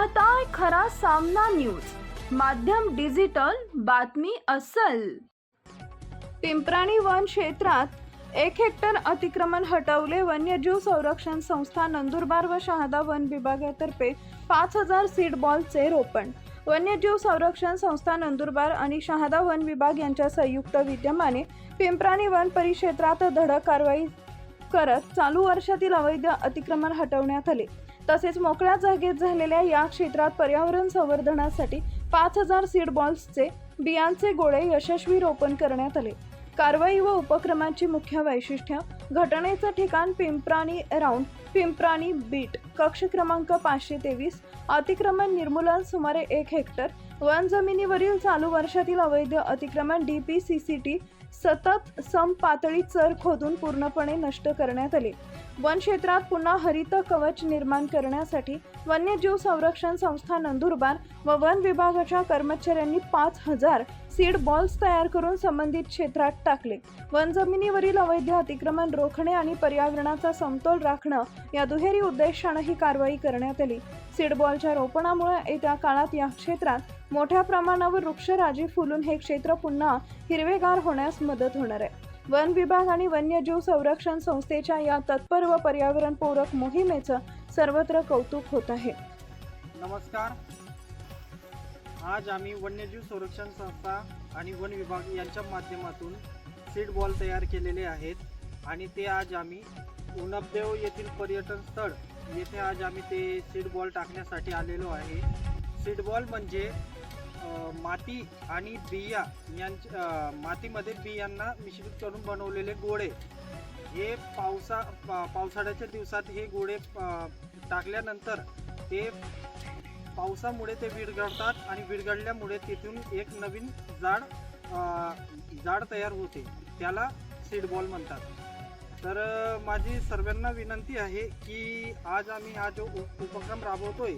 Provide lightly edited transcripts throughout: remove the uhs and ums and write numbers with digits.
पाहताय खरा सामना न्यूज, माध्यम डिजिटल, बातमी अस्सल। पिंपराणी वन क्षेत्रात 1 हेक्टर अतिक्रमण हटवले। वन्यजीव संरक्षण संस्था नंदुरबार व शहादा वन विभागातर्फे 5000 सीड बॉलचे रोपण। वन्यजीव संरक्षण संस्था नंदुरबार आणि शहादा वन विभाग यांच्या संयुक्त विद्यमाने पिंपराणी वन परिक्षेत्रात धडक कारवाई करत चालू वर्षातील अवैध अतिक्रमण हटवण्यात आले। तसेच मोकळ्या जागेत झालेल्या या क्षेत्रात पर्यावरण संवर्धनासाठी 5000 सीड बॉल्सचे बियांचे गोळे यशस्वी रोपण करण्यात आले। कारवाई व उपक्रमाची मुख्य वैशिष्ट्य: घटनेचे ठिकाण पिंपराणी राऊंड, पिंपराणी बीट, कक्ष क्रमांक 523, अतिक्रमण निर्मूलन सुमारे 1 हेक्टर, वन जमिनीवरील चालू वर्षातील अवैध अतिक्रमण DPCCT सतत सम पातळी चर खोदून पूर्णपणे नष्ट करण्यात आले। वन क्षेत्रात पुन्हा हरित कवच निर्माण करण्यासाठी वन्यजीव संरक्षण संस्था नंदुरबार व वन विभागाच्या कर्मचाऱ्यांनी 5000 सीड बॉल्स तयार करून संबंधित क्षेत्रात टाकले। वन जमिनीवरील अवैध अतिक्रमण रोखणे आणि पर्यावरणाचा समतोल राखणे या दुहेरी उद्देशाने ही कारवाई करण्यात आली। सीड बॉलच्या रोपणामुळे येत्या काळात या क्षेत्रात मोठ्या प्रमाणावर वृक्षराजी फुलून हे क्षेत्र पुन्हा हिरवेगार होण्यास मदत होणार आहे। वन विभाग आणि वन्यजीव संरक्षण संस्थेच्या या तत्पर व पर्यावरणपूरक मोहिमेचं सर्वत्र कौतुक होत आहे। नमस्कार, आज आम्ही वन्यजीव संरक्षण संस्था आणि वन विभाग यांच्या माध्यमातून सीड बॉल तयार केलेले आहेत आणि ते आज आम्ही उनबदेव येथील पर्यटन स्थळ येथे आज आम्ही ते सीड बॉल टाकण्यासाठी आलेलो आहे। सीड बॉल म्हणजे माती आणि बिया यांच्या मातीमध्ये बियांना मिश्रित करून बनवलेले गोळे। हे पावसाळ्याच्या दिवसात हे गोळे टाकल्यानंतर ते पावसामुळे ते विरघळतात आणि विरघळल्यामुळे तिथून एक नवीन झाड तयार होते, त्याला सीड बॉल म्हणतात। तर माझी सर्वांना विनंती आहे की आज आम्ही हा जो उपक्रम राबवतोय,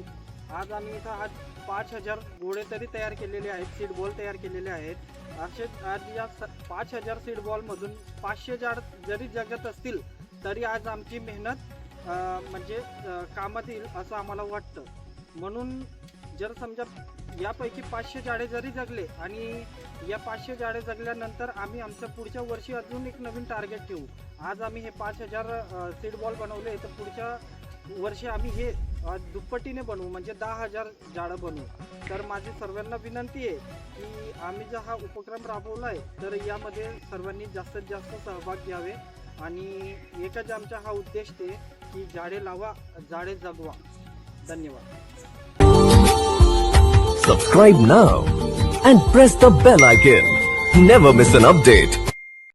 आज आम्ही इथं आज 5000 गोळे तरी तयार केलेले आहेत, सीड बॉल तयार केलेले आहेत। आज या 5000 सीड बॉलमधून 500 झाड जरी जगत असतील तरी आज आमची मेहनत म्हणजे कामात येईल असं आम्हाला वाटतं। म्हणून जर समजा यापैकी 500 झाडे जरी जगले आणि या 500 झाडे जगल्यानंतर आम्ही आमच्या पुढच्या वर्षी अजून एक नवीन टार्गेट ठेवू। आज आम्ही हे 5000 सीड बॉल बनवले, तर पुढच्या वर्षी आम्ही हे दुप्पटीने बनवू, म्हणजे 10000 झाडं बनवू। तर माझी सर्वांना विनंती आहे की आम्ही जो हा उपक्रम राबवला आहे तर यामध्ये सर्वांनी जास्तीत जास्त सहभाग घ्यावे आणि एकच आमचा हा उद्देश आहे की झाडे लावा, झाडे जगवा। धन्यवाद। Subscribe now and press the bell icon. Never miss an update.